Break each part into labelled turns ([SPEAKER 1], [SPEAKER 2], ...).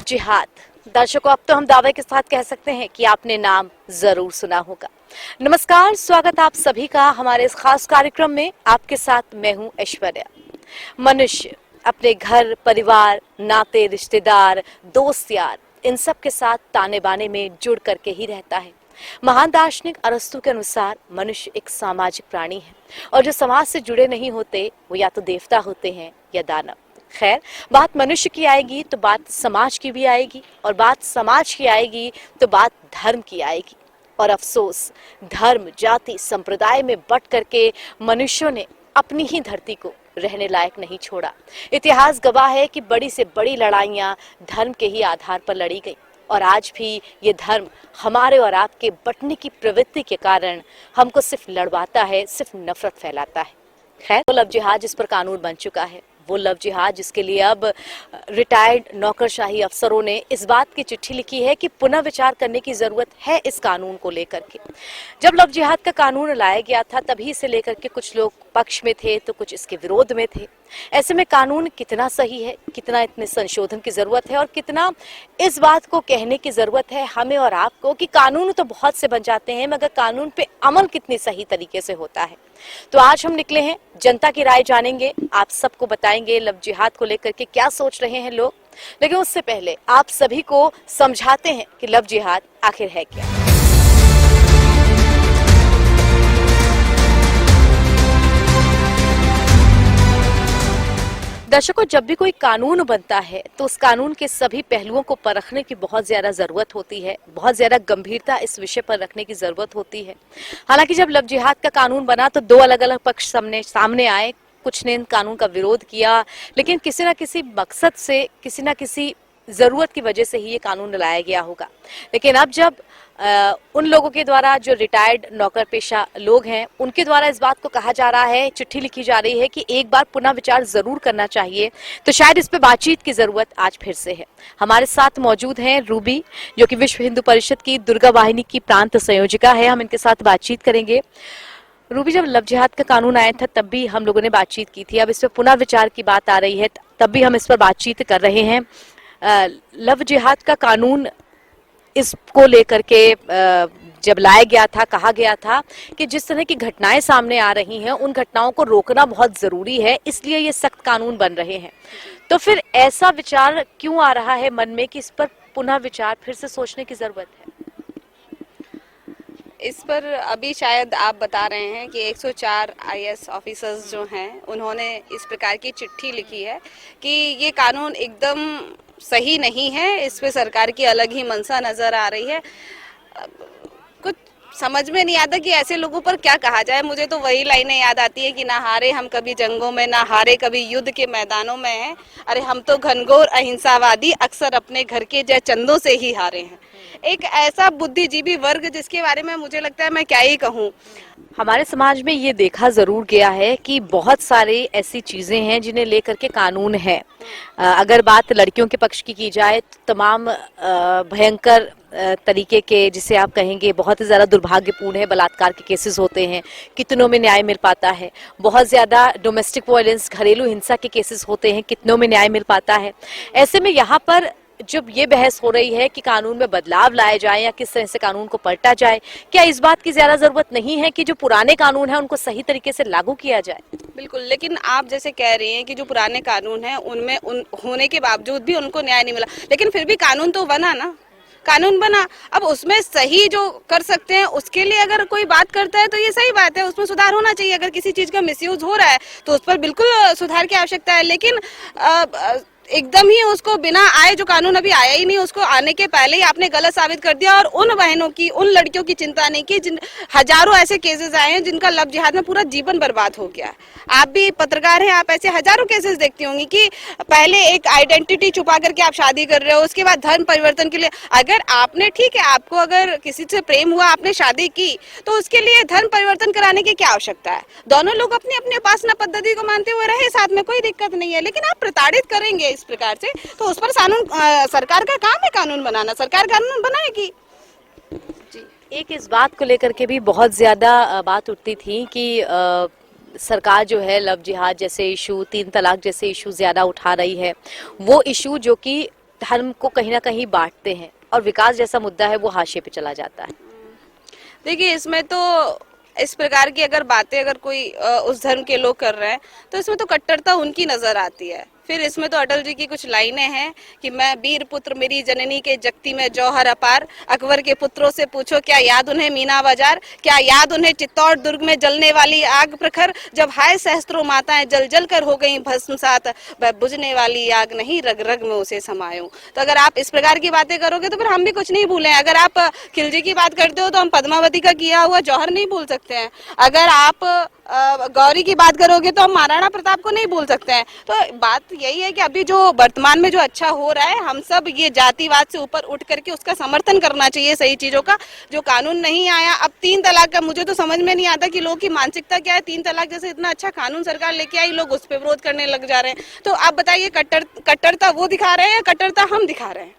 [SPEAKER 1] जिहाद। दर्शकों, अब तो हम दावे के साथ कह सकते हैं कि आपने नाम जरूर सुना होगा। नमस्कार, स्वागत आप सभी का हमारे इस खास कार्यक्रम में। आपके साथ मैं हूं ऐश्वर्या। मनुष्य अपने घर, परिवार, नाते, रिश्तेदार, दोस्त, यार, इन सब के साथ ताने बाने में जुड़ करके ही रहता है। महान दार्शनिक अरस्तु के अनुसार मनुष्य एक सामाजिक प्राणी है और जो समाज से जुड़े नहीं होते वो या तो देवता होते हैं या दानव। खैर, बात मनुष्य की आएगी तो बात समाज की भी आएगी, और बात समाज की आएगी तो बात धर्म की आएगी। और अफसोस, धर्म, जाति, संप्रदाय में बट करके मनुष्यों ने अपनी ही धरती को रहने लायक नहीं छोड़ा। इतिहास गवाह है कि बड़ी से बड़ी लड़ाइयां धर्म के ही आधार पर लड़ी गई, और आज भी ये धर्म हमारे और आपके बटने की प्रवृत्ति के कारण हमको सिर्फ लड़वाता है, सिर्फ नफरत फैलाता है। खैर, वो लव जिहाद जिस पर कानून बन चुका है, वो लव जिहाद जिसके लिए अब रिटायर्ड नौकरशाही अफसरों ने इस बात की चिट्ठी लिखी है कि पुनः विचार करने की जरूरत है इस कानून को लेकर के। जब लव जिहाद का कानून लाया गया था तभी इसे लेकर के कुछ लोग पक्ष में थे तो कुछ इसके विरोध में थे। ऐसे में कानून कितना सही है, कितना इतने संशोधन की जरूरत है, और कितना इस बात को कहने की जरूरत है हमें और आपको कि कानून तो बहुत से बन जाते हैं मगर कानून पे अमल कितनी सही तरीके से होता है। तो आज हम निकले हैं, जनता की राय जानेंगे, आप सबको बताएंगे लव जिहाद को लेकर के क्या सोच रहे हैं लोग। लेकिन उससे पहले आप सभी को समझाते हैं कि लव जिहाद आखिर है क्या। दर्शकों, जब भी कोई कानून बनता है तो उस कानून के सभी पहलुओं को परखने की बहुत ज्यादा जरूरत होती है, बहुत ज्यादा गंभीरता इस विषय पर रखने की जरूरत होती है। हालांकि जब लव जिहाद का कानून बना तो दो अलग अलग पक्ष सामने आए। कुछ ने इन कानून का विरोध किया, लेकिन किसी न किसी मकसद से, किसी न किसी जरूरत की वजह से ही ये कानून लाया गया होगा। लेकिन अब जब उन लोगों के द्वारा जो रिटायर्ड नौकर पेशा लोग हैं उनके द्वारा इस बात को कहा जा रहा है, चिट्ठी लिखी जा रही है कि एक बार पुनः विचार जरूर करना चाहिए, तो शायद इस पे बातचीत की जरूरत आज फिर से है। हमारे साथ मौजूद हैं रूबी, जो कि विश्व हिंदू परिषद की दुर्गा वाहिनी की प्रांत संयोजिका है। हम इनके साथ बातचीत करेंगे। रूबी, जब लव जिहाद का कानून आया था तब भी हम लोगों ने बातचीत की थी, अब इस पर पुनः विचार की बात आ रही है, तब भी हम इस पर बातचीत कर रहे हैं। लव जिहाद का कानून, इसको लेकर के जब लाया गया था, कहा गया था कि जिस तरह की घटनाएं सामने आ रही हैं उन घटनाओं को रोकना बहुत जरूरी है, इसलिए ये सख्त कानून बन रहे हैं। तो फिर ऐसा विचार क्यों आ रहा है मन में कि इस पर पुनः विचार, फिर से सोचने की जरूरत है?
[SPEAKER 2] इस पर अभी शायद आप बता रहे हैं कि 104 आईएएस ऑफिसर्स जो हैं उन्होंने इस प्रकार की चिट्ठी लिखी है कि ये कानून एकदम सही नहीं है, इस पे सरकार की अलग ही मंशा नजर आ रही है। कुछ समझ में नहीं आता कि ऐसे लोगों पर क्या कहा जाए। मुझे तो वही लाइनें याद आती है कि ना हारे हम कभी जंगों में, ना हारे कभी युद्ध के मैदानों में हैं। अरे हम तो घनघोर अहिंसावादी अक्सर अपने घर के जय चंदों से ही हारे हैं। एक ऐसा बुद्धिजीवी वर्ग जिसके बारे में मुझे लगता है मैं क्या ही कहूँ।
[SPEAKER 1] हमारे समाज में ये देखा जरूर गया है कि बहुत सारी ऐसी चीजें हैं जिन्हें लेकर के कानून है। अगर बात लड़कियों के पक्ष की जाए तो तमाम भयंकर तरीके के, जिसे आप कहेंगे बहुत ही ज्यादा दुर्भाग्यपूर्ण है, बलात्कार के केसेस होते हैं, कितनों में न्याय मिल पाता है। बहुत ज्यादा डोमेस्टिक वायलेंस, घरेलू हिंसा के केसेस होते हैं, कितनों में न्याय मिल पाता है। ऐसे में यहाँ पर जब ये बहस हो रही है कि कानून में बदलाव लाए जाए या किस तरह से कानून को पलटा जाए, क्या इस बात की ज्यादा जरूरत नहीं है कि जो पुराने कानून है उनको सही तरीके से लागू किया जाए?
[SPEAKER 2] बिल्कुल, लेकिन आप जैसे कह रही हैं कि जो पुराने कानून हैं उनमें होने के बावजूद भी उनको न्याय नहीं मिला, लेकिन फिर भी कानून तो बना ना, कानून बना। अब उसमें सही जो कर सकते हैं उसके लिए अगर कोई बात करता है तो ये सही बात है, उसमें सुधार होना चाहिए। अगर किसी चीज का मिसयूज हो रहा है तो उस पर बिल्कुल सुधार की आवश्यकता है। लेकिन एकदम ही उसको बिना आए, जो कानून अभी आया ही नहीं, उसको आने के पहले ही आपने गलत साबित कर दिया। और उन बहनों की, उन लड़कियों की चिंता नहीं की जिन हजारों ऐसे केसेस आए हैं जिनका लव जिहाद में पूरा जीवन बर्बाद हो गया। आप भी पत्रकार हैं, आप ऐसे हजारों केसेस देखती होंगी कि पहले एक आइडेंटिटी छुपा करके आप शादी कर रहे हो, उसके बाद धर्म परिवर्तन के लिए, अगर आपने, ठीक है, आपको अगर किसी से प्रेम हुआ, आपने शादी की, तो उसके लिए धर्म परिवर्तन कराने की क्या आवश्यकता है? दोनों लोग अपनी अपनी उपासना पद्धति को मानते हुए रहे साथ में, कोई दिक्कत नहीं है। लेकिन आप प्रताड़ित करेंगे इस प्रकार से, तो उस पर सरकार का काम है कानून बनाना, सरकार कानून बनाएगी।
[SPEAKER 1] जी, एक इस बात को लेकर के भी बहुत ज्यादा बात उठती थी कि सरकार जो है लव जिहाद जैसे इशू, 3 तलाक जैसे इशू ज्यादा उठा रही है। वो इशू जो कि धर्म को कहीं ना कहीं बांटते हैं और विकास जैसा मुद्दा है वो हाशिए पे चला जाता है।
[SPEAKER 2] देखिए, इसमें तो इस प्रकार की अगर बातें अगर कोई उस धर्म के लोग कर रहे हैं तो इसमें तो कट्टरता उनकी नजर आती है। फिर इसमें तो अटल जी की कुछ लाइनें हैं कि मैं वीर पुत्र मेरी जननी के जगती में जौहर अपार, अकबर के पुत्रों से पूछो क्या याद उन्हें मीना बाजार, क्या याद उन्हें चित्तौड़ दुर्ग में जलने वाली आग प्रखर, जब हाय सहस्त्रों माताएं जल जल कर हो गई भस्मसात, वह बुझने वाली आग नहीं रग रग में उसे समायूं। तो अगर आप इस प्रकार की बातें करोगे तो फिर हम भी कुछ नहीं भूलें। अगर आप खिलजी की बात करते हो तो हम पद्मावती का किया हुआ जौहर नहीं भूल सकते हैं। अगर आप गौरी की बात करोगे तो हम महाराणा प्रताप को नहीं भूल सकते हैं। तो बात यही है कि अभी जो वर्तमान में जो अच्छा हो रहा है, हम सब ये जातिवाद से ऊपर उठ करके उसका समर्थन करना चाहिए, सही चीजों का। जो कानून नहीं आया, अब 3 तलाक का मुझे तो समझ में नहीं आता कि लोगों की मानसिकता क्या है। 3 तलाक जैसे इतना अच्छा कानून सरकार लेके आई, लोग उस पर विरोध करने लग जा रहे हैं। तो आप बताइए, कट्टरता वो दिखा रहे हैं या कट्टरता हम दिखा रहे हैं?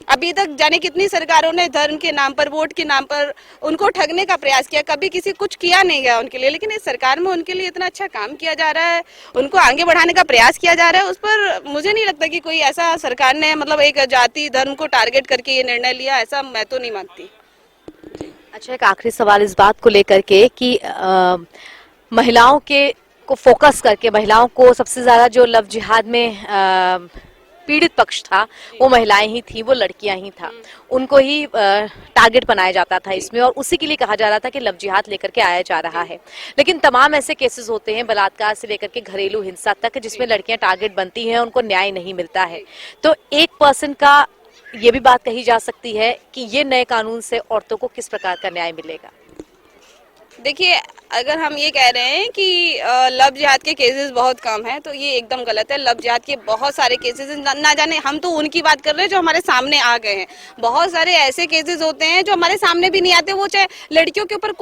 [SPEAKER 2] अभी तक जाने कितनी सरकारों ने धर्म के नाम पर, वोट के नाम पर उनको ठगने का प्रयास किया, कभी किसी कुछ किया नहीं गया उनके लिए। लेकिन इस सरकार में उनके लिए इतना अच्छा काम किया जा रहा है, उनको आगे बढ़ाने का प्रयास किया जा रहा है। उस पर मुझे नहीं लगता कि कोई ऐसा सरकार ने मतलब एक जाति धर्म को टारगेट करके ये निर्णय लिया, ऐसा मैं तो नहीं मानती।
[SPEAKER 1] अच्छा, एक आखिरी सवाल इस बात को लेकर के कि महिलाओं के को फोकस करके, महिलाओं को सबसे ज्यादा जो लव जिहाद में पीड़ित पक्ष था वो महिलाएं ही थी, वो लड़कियां ही था, उनको ही टारगेट बनाया जाता था इसमें, और उसी के लिए कहा जा रहा था कि लव जिहाद लेकर के आया जा रहा है। लेकिन तमाम ऐसे केसेस होते हैं, बलात्कार से लेकर के घरेलू हिंसा तक, जिसमें लड़कियां टारगेट बनती हैं, उनको न्याय नहीं मिलता है। तो एक पर्सन का ये भी बात कही जा सकती है कि ये नए कानून से औरतों को किस प्रकार का न्याय मिलेगा?
[SPEAKER 2] देखिए, अगर हम ये कह रहे हैं कि लव जिहाद के केसेस बहुत कम हैं तो ये एकदम गलत है। लव जिहाद के बहुत सारे केसेस ना जाने, हम तो उनकी बात कर रहे हैं जो हमारे सामने आ गए हैं। बहुत सारे ऐसे केसेस होते हैं जो हमारे सामने भी नहीं आते, वो चाहे लड़कियों के ऊपर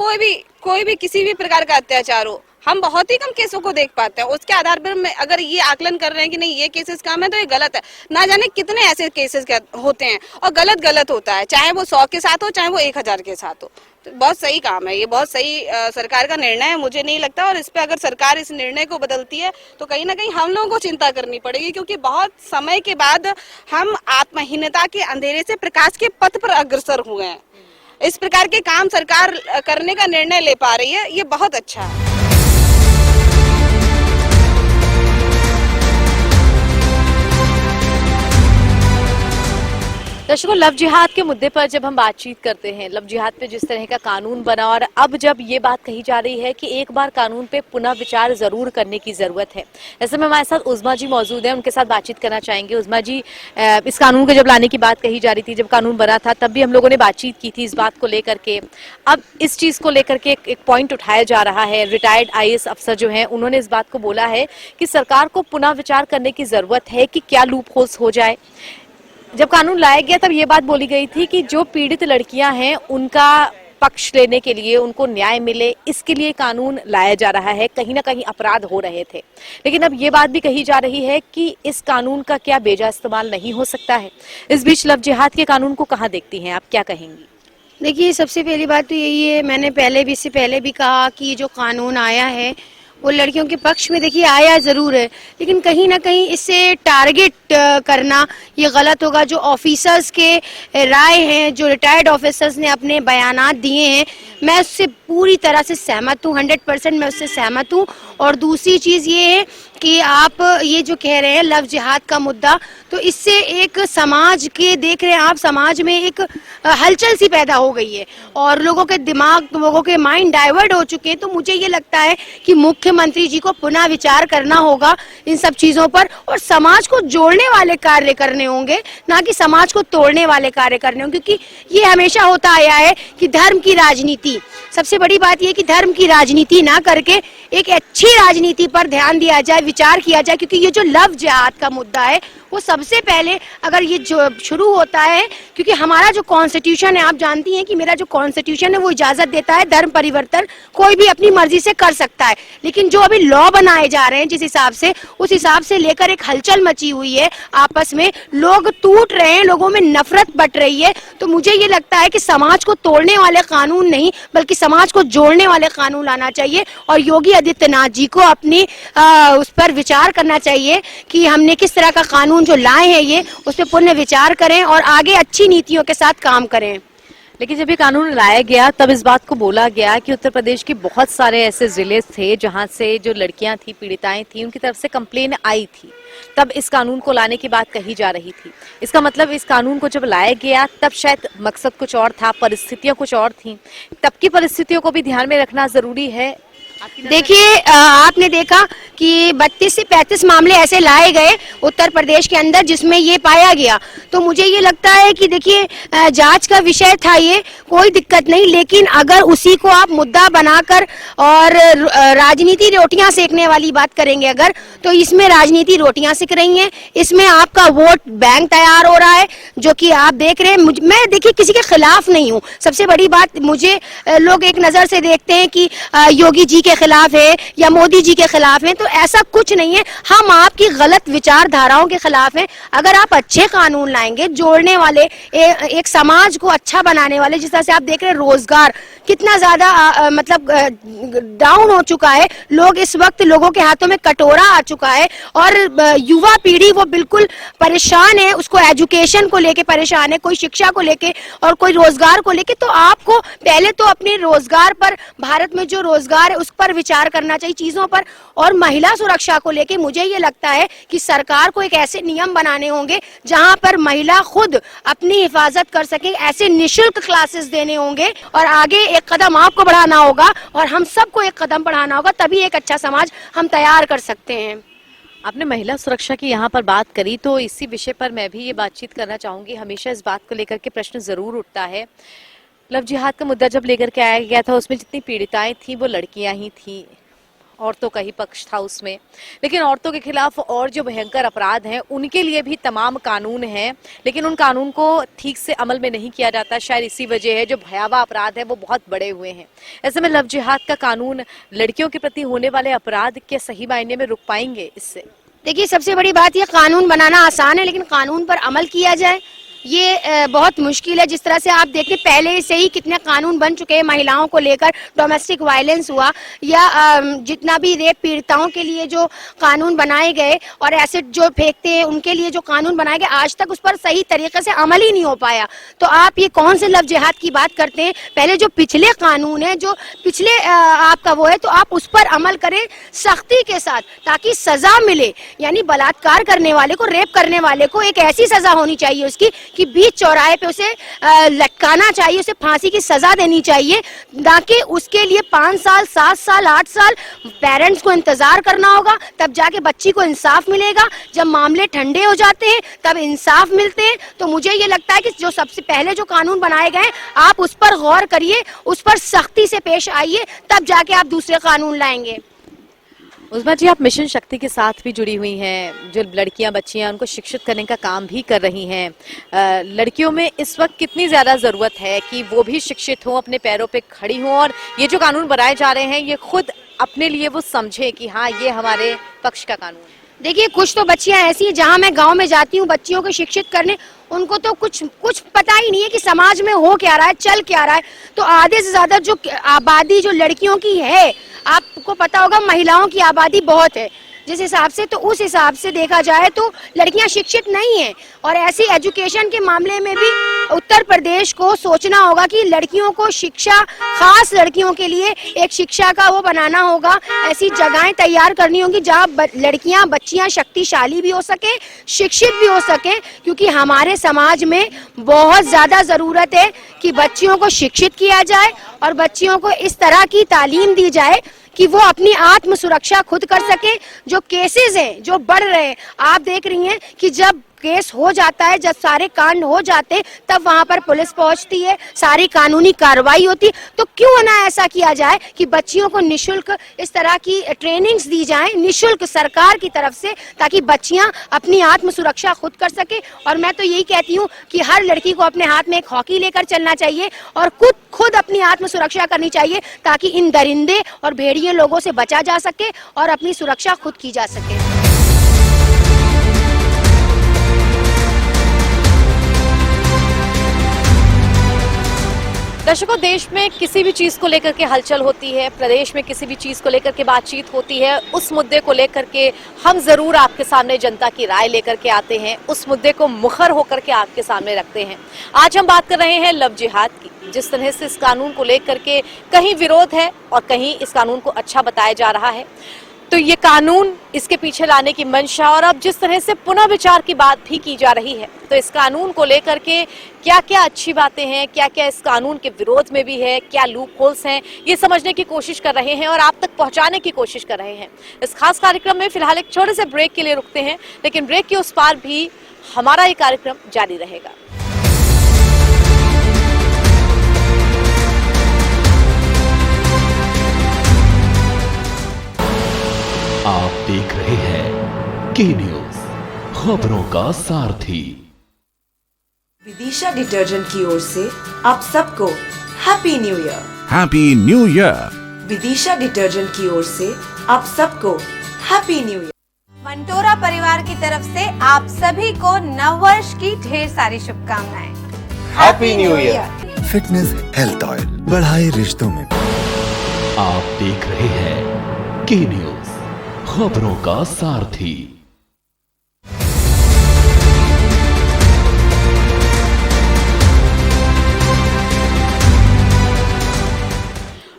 [SPEAKER 2] कोई भी किसी भी प्रकार का अत्याचार हो, हम बहुत ही कम केसों को देख पाते हैं। उसके आधार पर मैं अगर ये आकलन कर रहे हैं कि नहीं ये केसेस कम है तो ये गलत है। ना जाने कितने ऐसे केसेस होते हैं और गलत होता है, चाहे वो 100 के साथ हो चाहे वो 1000 के साथ हो। तो बहुत सही काम है ये, बहुत सही सरकार का निर्णय है, मुझे नहीं लगता। और इस पे अगर सरकार इस निर्णय को बदलती है तो कहीं ना कहीं हम लोगों को चिंता करनी पड़ेगी, क्योंकि बहुत समय के बाद हम आत्महीनता के अंधेरे से प्रकाश के पथ पर अग्रसर हुए हैं। इस प्रकार के काम सरकार करने का निर्णय ले पा रही है, ये बहुत अच्छा है।
[SPEAKER 1] दर्शकों, लव जिहाद के मुद्दे पर जब हम बातचीत करते हैं, लव जिहाद पे जिस तरह का कानून बना, और अब जब ये बात कही जा रही है कि एक बार कानून पे पुनः विचार जरूर करने की जरूरत है। ऐसे में हमारे साथ उज़मा जी मौजूद हैं, उनके साथ बातचीत करना चाहेंगे। उज़मा जी, इस कानून को जब लाने की बात कही जा रही थी, जब कानून बना था तब भी हम लोगों ने बातचीत की थी इस बात को लेकर के। अब इस चीज को लेकर के एक पॉइंट उठाया जा रहा है। रिटायर्ड IAS अफसर जो है उन्होंने इस बात को बोला है कि सरकार को पुनः विचार करने की जरूरत है कि क्या लूप होल्स हो जाए। जब कानून लाया गया तब ये बात बोली गई थी कि जो पीड़ित लड़कियां हैं उनका पक्ष लेने के लिए, उनको न्याय मिले, इसके लिए कानून लाया जा रहा है। कहीं ना कहीं अपराध हो रहे थे, लेकिन अब ये बात भी कही जा रही है कि इस कानून का क्या बेजा इस्तेमाल नहीं हो सकता है। इस बीच लव जिहाद के कानून को कहाँ देखती हैं आप, क्या कहेंगी?
[SPEAKER 3] देखिए, सबसे पहली बात तो यही है, मैंने इससे पहले भी कहा कि जो कानून आया है वो लड़कियों के पक्ष में देखिए आया जरूर है, लेकिन कहीं ना कहीं इससे टारगेट करना ये गलत होगा। जो ऑफिसर्स के राय हैं, जो रिटायर्ड ऑफिसर्स ने अपने बयानात दिए हैं, मैं उससे पूरी तरह से सहमत हूँ, 100% मैं उससे सहमत हूँ। और दूसरी चीज़ ये है कि आप ये जो कह रहे हैं लव जिहाद का मुद्दा, तो इससे एक समाज के देख रहे हैं आप, समाज में एक हलचल सी पैदा हो गई है और लोगों के दिमाग, लोगों के माइंड डाइवर्ट हो चुके हैं। तो मुझे ये लगता है कि मुख्यमंत्री जी को पुनः विचार करना होगा इन सब चीज़ों पर, और समाज को जोड़ने वाले कार्य करने होंगे, ना कि समाज को तोड़ने वाले कार्य करने होंगे। क्योंकि ये हमेशा होता आया है कि धर्म की राजनीति, सबसे बड़ी बात यह कि धर्म की राजनीति ना करके एक अच्छी राजनीति पर ध्यान दिया जाए, विचार किया जाए। क्योंकि ये जो लव जिहाद का मुद्दा है वो सबसे पहले अगर ये जो शुरू होता है, क्योंकि हमारा जो कॉन्स्टिट्यूशन है, आप जानती हैं कि मेरा जो कॉन्स्टिट्यूशन है वो इजाजत देता है धर्म परिवर्तन कोई भी अपनी मर्जी से कर सकता है। लेकिन जो अभी लॉ बनाए जा रहे हैं जिस हिसाब से, उस हिसाब से लेकर एक हलचल मची हुई है, आपस में लोग टूट रहे हैं, लोगों में नफरत बट रही है। तो मुझे ये लगता है कि समाज को तोड़ने वाले कानून नहीं बल्कि समाज को जोड़ने वाले कानून लाना चाहिए। और योगी आदित्यनाथ जी को अपनी उस पर विचार करना चाहिए कि हमने किस तरह का कानून कानून जो लाए हैं ये उस पर पुनः विचार करें और आगे अच्छी नीतियों के साथ काम करें।
[SPEAKER 1] लेकिन जब ये कानून लाया गया तब इस बात को बोला गया कि उत्तर प्रदेश के बहुत सारे ऐसे जिले थे जहां से जो लड़कियां थी, पीड़िताएं थी, उनकी तरफ से कंप्लेन आई थी, तब इस कानून को लाने की बात कही जा रही थी। इसका मतलब इस कानून को जब लाया गया तब शायद मकसद कुछ और था, परिस्थितियां कुछ और थी। तब की परिस्थितियों को भी ध्यान में रखना जरूरी है।
[SPEAKER 3] देखिए आपने देखा कि 32 से 35 मामले ऐसे लाए गए उत्तर प्रदेश के अंदर जिसमें ये पाया गया। तो मुझे ये लगता है कि देखिए जांच का विषय था ये, कोई दिक्कत नहीं, लेकिन अगर उसी को आप मुद्दा बनाकर और राजनीति रोटियां सेकने वाली बात करेंगे अगर, तो इसमें राजनीति रोटियां सेक रही हैं, इसमें आपका वोट बैंक तैयार हो रहा है जो कि आप देख रहे हैं। मैं देखिए किसी के खिलाफ नहीं हूँ, सबसे बड़ी बात मुझे लोग एक नजर से देखते हैं कि योगी जी के खिलाफ है या मोदी जी के खिलाफ है, तो ऐसा कुछ नहीं है। हम आपकी गलत विचारधाराओं के खिलाफ हैं। अगर आप अच्छे कानून लाएंगे, जोड़ने वाले, एक समाज को अच्छा बनाने वाले, जिस तरह से आप देख रहे हैं रोजगार कितना ज्यादा मतलब डाउन हो चुका है, लोग इस वक्त लोगों के हाथों में कटोरा आ चुका है और युवा पीढ़ी वो बिल्कुल परेशान है, उसको एजुकेशन को लेके परेशान है, कोई शिक्षा को लेके और कोई रोजगार को लेके। तो आपको पहले तो अपने रोजगार पर, भारत में जो रोजगार है उस पर विचार करना चाहिए, चीजों पर। और महिला सुरक्षा को लेके मुझे ये लगता है कि सरकार को एक ऐसे नियम बनाने होंगे जहां पर महिला खुद अपनी हिफाजत कर सके, ऐसे निशुल्क क्लासेस देने होंगे और आगे एक कदम आपको बढ़ाना होगा और हम सबको एक कदम बढ़ाना होगा, तभी एक अच्छा समाज हम तैयार कर सकते हैं।
[SPEAKER 1] आपने महिला सुरक्षा की यहाँ पर बात करी, तो इसी विषय पर मैं भी ये बातचीत करना चाहूंगी। हमेशा इस बात को लेकर के प्रश्न जरूर उठता है। लव जिहाद का मुद्दा जब लेकर के आया गया था, उसमें जितनी पीड़िताएं थी वो लड़कियां ही थी, औरतों का ही पक्ष था उसमें। लेकिन औरतों के खिलाफ और जो भयंकर अपराध हैं उनके लिए भी तमाम कानून हैं, लेकिन उन कानून को ठीक से अमल में नहीं किया जाता। शायद इसी वजह है जो भयावह अपराध है वो बहुत बड़े हुए हैं। ऐसे में लव जिहाद का कानून लड़कियों के प्रति होने वाले अपराध के सही मायने में रुक पाएंगे इससे?
[SPEAKER 3] देखिए सबसे बड़ी बात ये, कानून बनाना आसान है लेकिन कानून पर अमल किया जाए ये बहुत मुश्किल है। जिस तरह से आप देखते पहले से ही कितने कानून बन चुके हैं महिलाओं को लेकर, डोमेस्टिक वायलेंस हुआ या जितना भी रेप पीड़िताओं के लिए जो कानून बनाए गए और एसिड जो फेंकते हैं उनके लिए जो कानून बनाए गए, आज तक उस पर सही तरीके से अमल ही नहीं हो पाया। तो आप ये कौन से लव जिहाद की बात करते हैं? पहले जो पिछले कानून है, जो पिछले आपका वो है, तो आप उस पर अमल करें सख्ती के साथ ताकि सजा मिले। यानी बलात्कार करने वाले को, रेप करने वाले को एक ऐसी सजा होनी चाहिए उसकी कि बीच चौराहे पे उसे लटकाना चाहिए, उसे फांसी की सजा देनी चाहिए, ना कि उसके लिए 5 साल 7 साल 8 साल पेरेंट्स को इंतजार करना होगा, तब जाके बच्ची को इंसाफ मिलेगा। जब मामले ठंडे हो जाते हैं तब इंसाफ मिलते हैं। तो मुझे ये लगता है कि जो सबसे पहले जो कानून बनाए गए आप उस पर गौर करिए, उस पर सख्ती से पेश आइए, तब जाके आप दूसरे कानून लाएंगे।
[SPEAKER 1] उस्मा जी, आप मिशन शक्ति के साथ भी जुड़ी हुई हैं, जो लड़कियां बच्चियां उनको शिक्षित करने का काम भी कर रही हैं। लड़कियों में इस वक्त कितनी ज्यादा जरूरत है कि वो भी शिक्षित हों, अपने पैरों पे खड़ी हों और ये जो कानून बनाए जा रहे हैं ये खुद अपने लिए वो समझे कि हाँ ये हमारे पक्ष का कानून है?
[SPEAKER 3] देखिए कुछ तो बच्चियां ऐसी हैं, जहां मैं गांव में जाती हूँ बच्चियों को शिक्षित करने, उनको तो कुछ पता ही नहीं है कि समाज में हो क्या रहा है, चल क्या रहा है। तो आधे से ज्यादा जो आबादी जो लड़कियों की है, आपको पता होगा महिलाओं की आबादी बहुत है जिस हिसाब से, तो उस हिसाब से देखा जाए तो लड़कियां शिक्षित नहीं हैं। और ऐसी एजुकेशन के मामले में भी उत्तर प्रदेश को सोचना होगा कि लड़कियों को शिक्षा, खास लड़कियों के लिए एक शिक्षा का वो बनाना होगा, ऐसी जगहें तैयार करनी होगी जहाँ लड़कियां बच्चियां शक्तिशाली भी हो सके, शिक्षित भी हो सके। क्योंकि हमारे समाज में बहुत ज्यादा जरूरत है कि बच्चियों को शिक्षित किया जाए और बच्चियों को इस तरह की तालीम दी जाए कि वो अपनी आत्म सुरक्षा खुद कर सके। जो केसेस हैं जो बढ़ रहे हैं, आप देख रही हैं कि जब केस हो जाता है, जब सारे कांड हो जाते हैं, तब वहां पर पुलिस पहुंचती है, सारी कानूनी कार्रवाई होती है। तो क्यों ना ऐसा किया जाए कि बच्चियों को निशुल्क इस तरह की ट्रेनिंग्स दी जाएं निशुल्क सरकार की तरफ से, ताकि बच्चियां अपनी आत्म सुरक्षा खुद कर सके। और मैं तो यही कहती हूँ कि हर लड़की को अपने हाथ में एक हॉकी लेकर चलना चाहिए और खुद अपनी आत्म सुरक्षा करनी चाहिए, ताकि इन दरिंदे और भेड़िए लोगों से बचा जा सके और अपनी सुरक्षा खुद की जा सके।
[SPEAKER 1] दर्शकों, देश में किसी भी चीज को लेकर के हलचल होती है, प्रदेश में किसी भी चीज को लेकर के बातचीत होती है, उस मुद्दे को लेकर के हम जरूर आपके सामने जनता की राय लेकर के आते हैं, उस मुद्दे को मुखर होकर के आपके सामने रखते हैं। आज हम बात कर रहे हैं लव जिहाद की। जिस तरह से इस कानून को लेकर के कहीं विरोध है और कहीं इस कानून को अच्छा बताया जा रहा है, तो ये कानून, इसके पीछे लाने की मंशा और अब जिस तरह से पुनः विचार की बात भी की जा रही है, तो इस कानून को लेकर के क्या क्या अच्छी बातें हैं, क्या क्या इस कानून के विरोध में भी है, क्या लूप होल्स हैं, ये समझने की कोशिश कर रहे हैं और आप तक पहुंचाने की कोशिश कर रहे हैं। इस खास कार्यक्रम में फिलहाल एक छोटे से ब्रेक के लिए रुकते हैं, लेकिन ब्रेक के उस पार भी हमारा ये कार्यक्रम जारी रहेगा।
[SPEAKER 4] आप देख रहे हैं के न्यूज, खबरों का सारथी।
[SPEAKER 5] विदिशा डिटर्जेंट की ओर से आप सबको happy new year.
[SPEAKER 6] Happy new year.
[SPEAKER 5] Vidisha detergent की ओर से आप सबको हैप्पी न्यू ईयर।
[SPEAKER 7] मंटोरा परिवार की तरफ से आप सभी को नववर्ष की ढेर सारी शुभकामनाएं।
[SPEAKER 8] Happy new year.
[SPEAKER 6] Fitness health oil बढ़ाए रिश्तों में।
[SPEAKER 4] आप देख रहे हैं के न्यूज, खबरों का सारथी।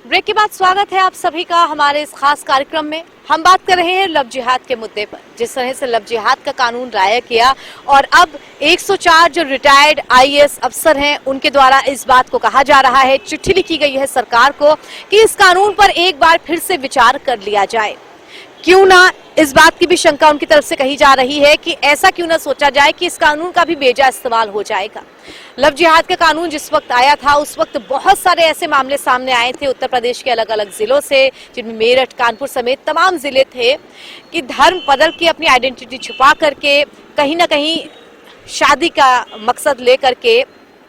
[SPEAKER 1] ब्रेक के बाद स्वागत है आप सभी का हमारे इस खास कार्यक्रम में। हम बात कर रहे हैं लव जिहाद के मुद्दे पर। जिस तरह से लव जिहाद का कानून लाया गया और अब 104 जो रिटायर्ड आईएएस अफसर हैं उनके द्वारा इस बात को कहा जा रहा है, चिट्ठी लिखी गई है सरकार को कि इस कानून पर एक बार फिर से विचार कर लिया जाए। क्यों ना, इस बात की भी शंका उनकी तरफ से कही जा रही है कि ऐसा क्यों ना सोचा जाए कि इस कानून का भी बेजा इस्तेमाल हो जाएगा। लव जिहाद का कानून जिस वक्त आया था उस वक्त बहुत सारे ऐसे मामले सामने आए थे उत्तर प्रदेश के अलग अलग जिलों से, जिनमें मेरठ, कानपुर समेत तमाम जिले थे, कि धर्म बदल के अपनी आइडेंटिटी छुपा करके कहीं ना कहीं शादी का मकसद लेकर के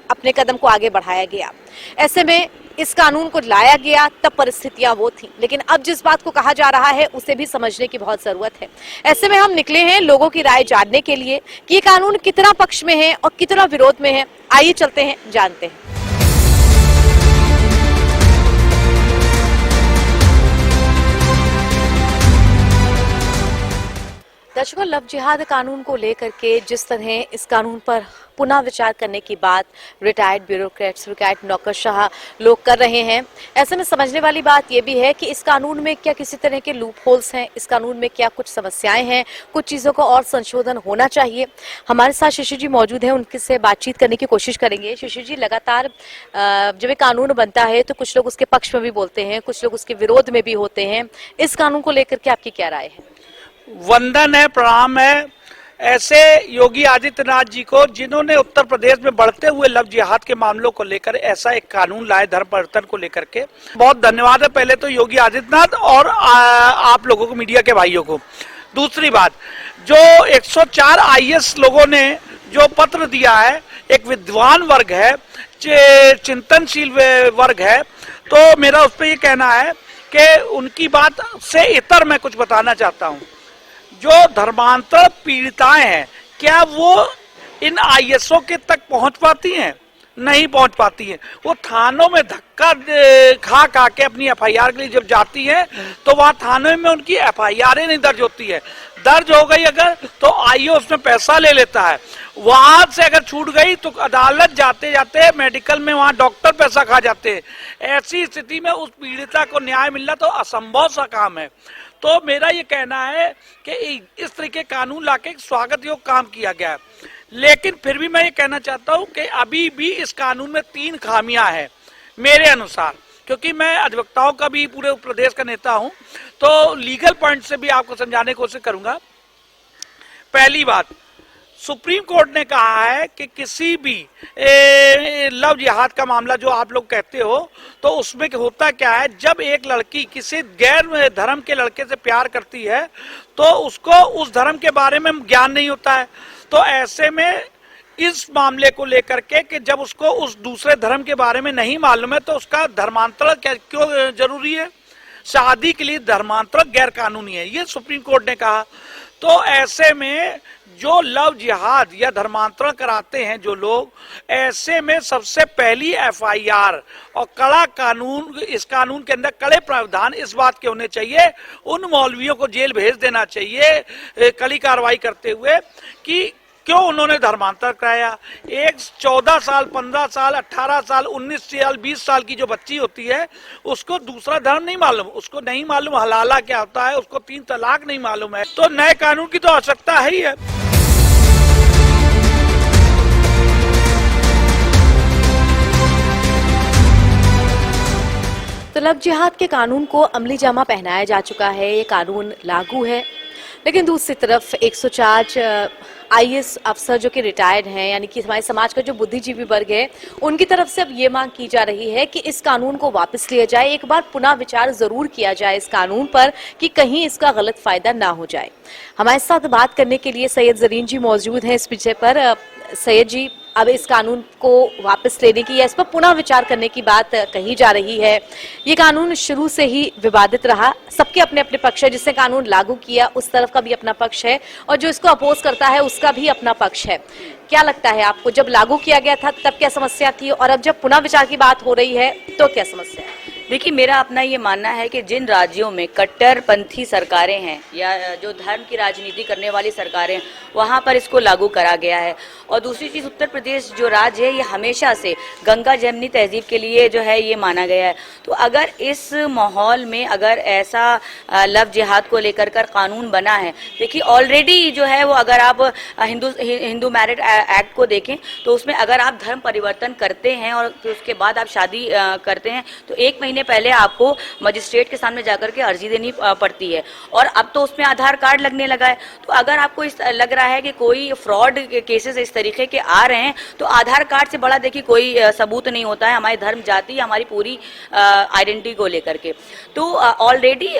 [SPEAKER 1] अपने कदम को आगे बढ़ाया गया। ऐसे में इस कानून को लाया गया, तब परिस्थितियां वो थी, लेकिन अब जिस बात को कहा जा रहा है उसे भी समझने की बहुत जरूरत है। ऐसे में हम निकले हैं लोगों की राय जानने के लिए कि ये कानून कितना पक्ष में है और कितना विरोध में है। आइए चलते हैं, जानते हैं। दर्शकों, लव जिहाद कानून को लेकर के जिस तरह इस कानून पर पुनः विचार करने की बात रिटायर्ड ब्यूरोक्रेट्स, रिटायर्ड नौकरशाह लोग कर रहे हैं, ऐसे में समझने वाली बात यह भी है कि इस कानून में क्या किसी तरह के लूप होल्स हैं, इस कानून में क्या कुछ समस्याएं हैं, कुछ चीज़ों का और संशोधन होना चाहिए। हमारे साथ शिशिर जी मौजूद हैं, उनके से बातचीत करने की कोशिश करेंगे। शिशिर जी, लगातार जब ये कानून बनता है तो कुछ लोग उसके पक्ष में भी बोलते हैं, कुछ लोग उसके विरोध में भी होते हैं। इस कानून को लेकर के आपकी क्या राय है?
[SPEAKER 8] वंदन है, प्रणाम है ऐसे योगी आदित्यनाथ जी को, जिन्होंने उत्तर प्रदेश में बढ़ते हुए लव जिहाद के मामलों को लेकर ऐसा एक कानून लाए, धर्म परिवर्तन को लेकर के। बहुत धन्यवाद है पहले तो योगी आदित्यनाथ और आप लोगों को, मीडिया के भाइयों को। दूसरी बात, जो 104 आईएएस लोगों ने जो पत्र दिया है, एक विद्वान वर्ग है, चिंतनशील वर्ग है, तो मेरा उस पर यह कहना है कि उनकी बात से इतर मैं कुछ बताना चाहता हूँ। जो धर्मांतर पीड़िताएं हैं, क्या वो इन आईएएसओ के तक पहुंच पाती हैं? नहीं पहुंच पाती हैं। वो थानों में धक्का खा के अपनी एफआईआर के लिए जब जाती है तो वहां थानों में उनकी एफआईआर नहीं दर्ज होती है। दर्ज हो गई अगर तो आईओ उसमें पैसा ले लेता है, वहां से अगर छूट गई तो अदालत जाते जाते मेडिकल में वहां डॉक्टर पैसा खा जाते हैं। ऐसी स्थिति में उस पीड़िता को न्याय मिलना तो असंभव सा काम है। तो मेरा ये कहना है कि इस तरीके कानून लाके स्वागत योग काम किया गया है, लेकिन फिर भी मैं ये कहना चाहता हूँ कि अभी भी इस कानून में 3 खामियां हैं मेरे अनुसार, क्योंकि मैं अधिवक्ताओं का भी पूरे प्रदेश का नेता हूँ, तो लीगल पॉइंट से भी आपको समझाने की कोशिश करूंगा। पहली बात, सुप्रीम कोर्ट ने कहा है कि किसी भी लव जिहाद का मामला जो आप लोग कहते हो, तो उसमें होता क्या है, जब एक लड़की किसी गैर धर्म के लड़के से प्यार करती है तो उसको उस धर्म के बारे में ज्ञान नहीं होता है। तो ऐसे में इस मामले को लेकर के कि जब उसको उस दूसरे धर्म के बारे में नहीं मालूम है तो उसका धर्मांतरण क्यों जरूरी है? शादी के लिए धर्मांतरण गैर कानूनी है, ये सुप्रीम कोर्ट ने कहा। तो ऐसे में जो लव जिहाद या धर्मांतरण कराते हैं जो लोग, ऐसे में सबसे पहली एफआईआर और कड़ा कानून, इस कानून के अंदर कड़े प्रावधान इस बात के होने चाहिए, उन मौलवियों को जेल भेज देना चाहिए कड़ी कार्रवाई करते हुए कि क्यों उन्होंने धर्मांतर कराया। एक 14 साल, 15 साल, 18 साल, 19 साल, 20 साल की जो बच्ची होती है उसको दूसरा धर्म नहीं मालूम, उसको नहीं मालूम हलाला क्या होता है, उसको 3 तलाक नहीं मालूम है, तो नए कानून की तो आवश्यकता है ही है।
[SPEAKER 1] तो लव जिहाद के कानून को अमली जामा पहनाया जा चुका है, ये कानून लागू है। लेकिन दूसरी तरफ 104 आईएएस अफसर जो कि रिटायर्ड हैं, यानी कि हमारे समाज का जो बुद्धिजीवी वर्ग है, उनकी तरफ से अब ये मांग की जा रही है कि इस कानून को वापस लिया जाए, एक बार पुनः विचार जरूर किया जाए इस कानून पर कि कहीं इसका गलत फायदा ना हो जाए। हमारे साथ बात करने के लिए सैयद जरीन जी मौजूद हैं इस विषय पर। सैयद जी, अब इस कानून को वापस लेने की या इस पर पुनः विचार करने की बात कही जा रही है। ये कानून शुरू से ही विवादित रहा, सबके अपने अपने पक्ष है, जिसने कानून लागू किया उस तरफ का भी अपना पक्ष है और जो इसको अपोज करता है उसका भी अपना पक्ष है। क्या लगता है आपको, जब लागू किया गया था तब क्या समस्या थी और अब जब पुनः विचार की बात हो रही है तो क्या समस्या है?
[SPEAKER 9] देखिए, मेरा अपना ये मानना है कि जिन राज्यों में कट्टरपंथी सरकारें हैं या जो धर्म की राजनीति करने वाली सरकारें हैं, वहाँ पर इसको लागू करा गया है। और दूसरी चीज़, उत्तर प्रदेश जो राज्य है ये हमेशा से गंगा जमनी तहजीब के लिए जो है ये माना गया है। तो अगर इस माहौल में अगर ऐसा लव जिहाद को लेकर कर कानून बना है, देखिए ऑलरेडी जो है वो, अगर आप हिंदू मैरिज एक्ट को देखें तो उसमें अगर आप धर्म परिवर्तन करते हैं और फिर उसके बाद आप शादी करते हैं तो 1 महीने पहले आपको मजिस्ट्रेट के सामने जाकर के अर्जी देनी पड़ती है। और अब तो उसमें आधार कार्ड लगने लगा है। तो अगर आपको लग रहा है कि कोई फ्रॉड केसेस इस तरीके के आ रहे हैं, तो आधार कार्ड से बड़ा देखिए कोई सबूत नहीं होता है हमारी धर्म, जाति, हमारी पूरी आइडेंटिटी को लेकर के। तो ऑलरेडी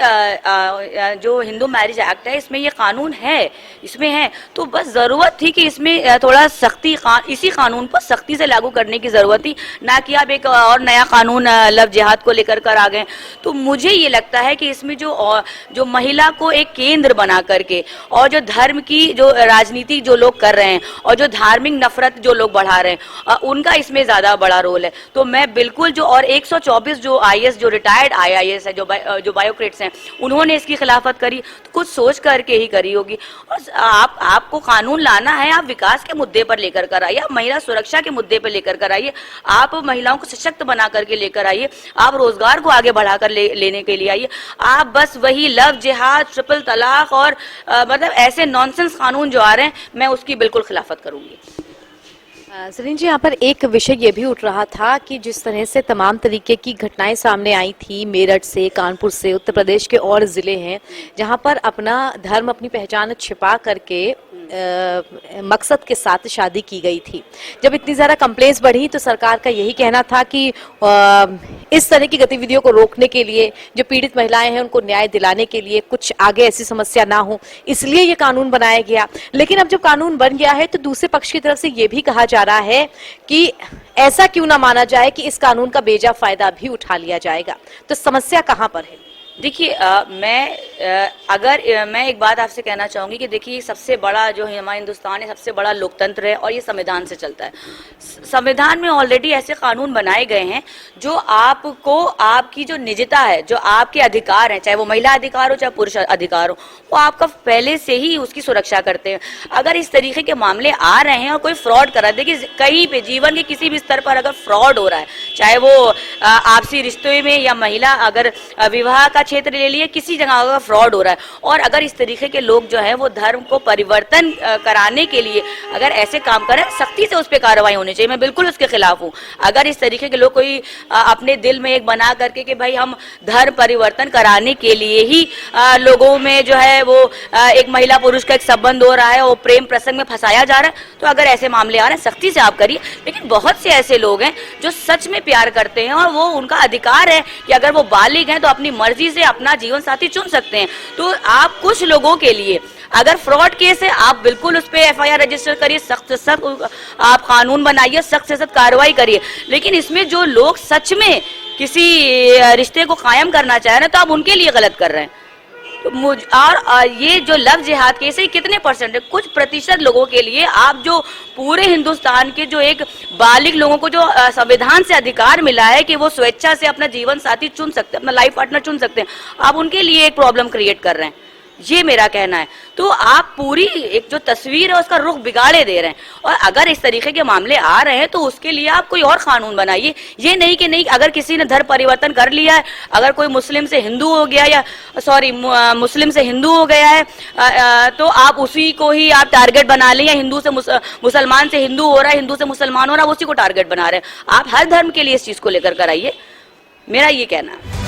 [SPEAKER 9] जो हिंदू मैरिज एक्ट है इसमें ये कानून है, इसमें है। तो बस जरूरत थी कि इसमें थोड़ा सख्ती, इसी कानून पर सख्ती से लागू करने की जरूरत थी, ना कि आप एक और नया कानून लव जिहाद को लेकर कर आ गए। तो मुझे ये लगता है कि इसमें जो महिला को एक केंद्र बना करके और जो धर्म की जो राजनीति जो लोग कर रहे हैं और जो धार्मिक नफरत जो लोग बढ़ा रहे हैं, उनका इसमें ज्यादा बड़ा रोल है। तो मैं बिल्कुल और 124 जो आईएएस, जो रिटायर्ड आईएएस है, जो बायोक्रेट्स हैं, उन्होंने इसकी खिलाफत करी तो कुछ सोच करके ही करी होगी। और आपको कानून लाना है, आप विकास के मुद्दे पर लेकर कर आइए, आप महिला सुरक्षा के मुद्दे पर लेकर कर आइए, आप महिलाओं को सशक्त बना करके लेकर आइए, आप रोजगार को आगे बढ़ाकर लेने के लिए आइए। आप बस वही लव जिहाद, ट्रिपल तलाक और मतलब ऐसे नॉनसेंस कानून जो आ रहे हैं, मैं उसकी बिल्कुल खिलाफत करूंगी।
[SPEAKER 1] सरीन जी, यहाँ पर एक विषय ये भी उठ रहा था कि जिस तरह से तमाम तरीके की घटनाएं सामने आई थी, मेरठ से, कानपुर से, उत्तर प्रदेश के और जिले हैं जहाँ पर अपना धर्म, अपनी पहचान छिपा करके मकसद के साथ शादी की गई थी। जब इतनी ज़्यादा कंप्लेंट्स बढ़ी तो सरकार का यही कहना था कि इस तरह की गतिविधियों को रोकने के लिए, जो पीड़ित महिलाएं हैं उनको न्याय दिलाने के लिए, कुछ आगे ऐसी समस्या ना हो, इसलिए ये कानून बनाया गया। लेकिन अब जब कानून बन गया है तो दूसरे पक्ष की तरफ से ये भी कहा जा रहा है कि ऐसा क्यों ना माना जाए कि इस कानून का बेजा फायदा भी उठा लिया जाएगा। तो समस्या कहाँ पर है?
[SPEAKER 9] देखिए, मैं एक बात आपसे कहना चाहूंगी कि देखिए, सबसे बड़ा जो हमारा हिंदुस्तान है, सबसे बड़ा लोकतंत्र है और ये संविधान से चलता है। संविधान में ऑलरेडी ऐसे कानून बनाए गए हैं जो आपको, आपकी जो निजता है, जो आपके अधिकार हैं, चाहे वो महिला अधिकार हो चाहे पुरुष अधिकार हो, वो आपका पहले से ही उसकी सुरक्षा करते हैं। अगर इस तरीके के मामले आ रहे हैं और कोई फ्रॉड कर रहा है, देखिए कहीं पे जीवन के किसी भी स्तर पर अगर फ्रॉड हो रहा है, चाहे वो आपसी रिश्ते में या महिला अगर विवाह का क्षेत्र ले लिए, किसी जगह अगर फ्रॉड हो रहा है और अगर इस तरीके के लोग जो है वो धर्म को परिवर्तन कराने के लिए अगर ऐसे काम करें, सख्ती से उस पर कार्रवाई होनी चाहिए। मैं बिल्कुल उसके खिलाफ हूँ। अगर इस तरीके के लोग कोई अपने दिल में एक बना करके कि भाई हम धर्म परिवर्तन कराने के लिए ही लोगों में जो है वो एक महिला पुरुष का एक संबंध हो रहा है, वो प्रेम प्रसंग में फंसाया जा रहा है, तो अगर ऐसे मामले आ रहे हैं सख्ती से आप करिए। लेकिन बहुत से ऐसे लोग हैं जो सच में प्यार करते हैं और वो उनका अधिकार है कि अगर वो बालिग हैं तो अपनी मर्जी से अपना जीवन साथी चुन सकते हैं। तो आप कुछ लोगों के लिए अगर फ्रॉड केस है, आप बिल्कुल उस पर एफआईआर रजिस्टर करिए, सख्त से सख्त आप कानून बनाइए, सख्त से सख्त कार्रवाई करिए। लेकिन इसमें जो लोग सच में किसी रिश्ते को कायम करना चाहे ना, तो आप उनके लिए गलत कर रहे हैं। तो और ये जो लव जिहाद केस है, कितने परसेंट है? कुछ प्रतिशत लोगों के लिए आप जो पूरे हिंदुस्तान के जो एक बालिग लोगों को जो संविधान से अधिकार मिला है कि वो स्वेच्छा से अपना जीवन साथी चुन सकते हैं, अपना लाइफ पार्टनर चुन सकते हैं, आप उनके लिए एक प्रॉब्लम क्रिएट कर रहे हैं। ये मेरा कहना है। तो आप पूरी एक जो तस्वीर है उसका रुख बिगाड़े दे रहे हैं। और अगर इस तरीके के मामले आ रहे हैं तो उसके लिए आप कोई और कानून बनाइए। ये नहीं कि नहीं, अगर किसी ने धर्म परिवर्तन कर लिया है, अगर कोई मुस्लिम से हिंदू हो गया, या सॉरी मुस्लिम से हिंदू हो गया है, तो आप उसी को ही आप टारगेट बना लें, या हिंदू से मुसलमान से हिंदू हो रहा है, हिंदू से मुसलमान हो रहा है, उसी को टारगेट बना रहे हैं। आप हर धर्म के लिए इस चीज को लेकर कर आइए, मेरा ये कहना है।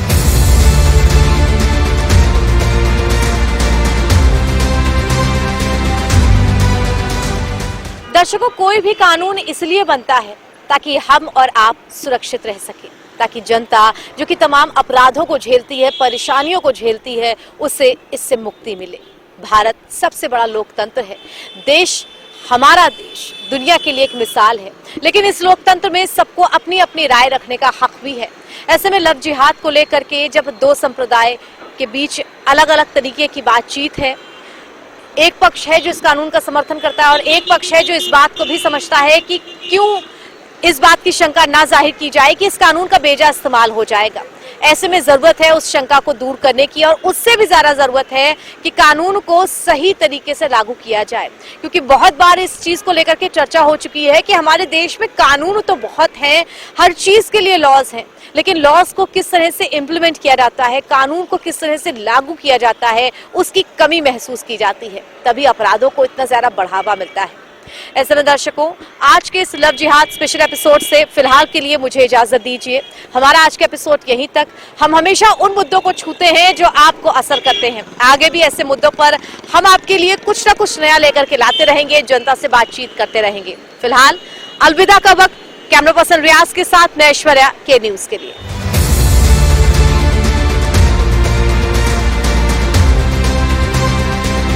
[SPEAKER 1] दर्शकों, कोई भी कानून इसलिए बनता है ताकि हम और आप सुरक्षित रह सकें, ताकि जनता जो कि तमाम अपराधों को झेलती है, परेशानियों को झेलती है, उसे इससे मुक्ति मिले। भारत सबसे बड़ा लोकतंत्र है, देश हमारा देश दुनिया के लिए एक मिसाल है, लेकिन इस लोकतंत्र में सबको अपनी अपनी राय रखने का हक भी है। ऐसे में लव जिहाद को लेकर के जब दो संप्रदाय के बीच अलग अलग तरीके की बातचीत है, एक पक्ष है जो इस कानून का समर्थन करता है और एक पक्ष है जो इस बात को भी समझता है कि क्यों इस बात की शंका ना जाहिर की जाए कि इस कानून का बेजा इस्तेमाल हो जाएगा। ऐसे में जरूरत है उस शंका को दूर करने की, और उससे भी ज्यादा जरूरत है कि कानून को सही तरीके से लागू किया जाए, क्योंकि बहुत बार इस चीज को लेकर के चर्चा हो चुकी है कि हमारे देश में कानून तो बहुत हैं, हर चीज के लिए लॉज हैं, लेकिन लॉज को किस तरह से इम्प्लीमेंट किया जाता है, कानून को किस तरह से लागू किया जाता है, उसकी कमी महसूस की जाती है। तभी अपराधों को इतना ज्यादा बढ़ावा मिलता है। ऐसे में दर्शकों, आज के इस लव जिहाद स्पेशल एपिसोड से फिलहाल के लिए मुझे इजाजत दीजिए। हमारा आज का एपिसोड यहीं तक। हम हमेशा उन मुद्दों को छूते हैं जो आपको असर करते हैं। आगे भी ऐसे मुद्दों पर हम आपके लिए कुछ ना कुछ नया लेकर के लाते रहेंगे, जनता से बातचीत करते रहेंगे। फिलहाल अलविदा का वक्त। कैमरा पर्सन रियाज के साथ मैं ऐश्वर्या, के न्यूज के लिए।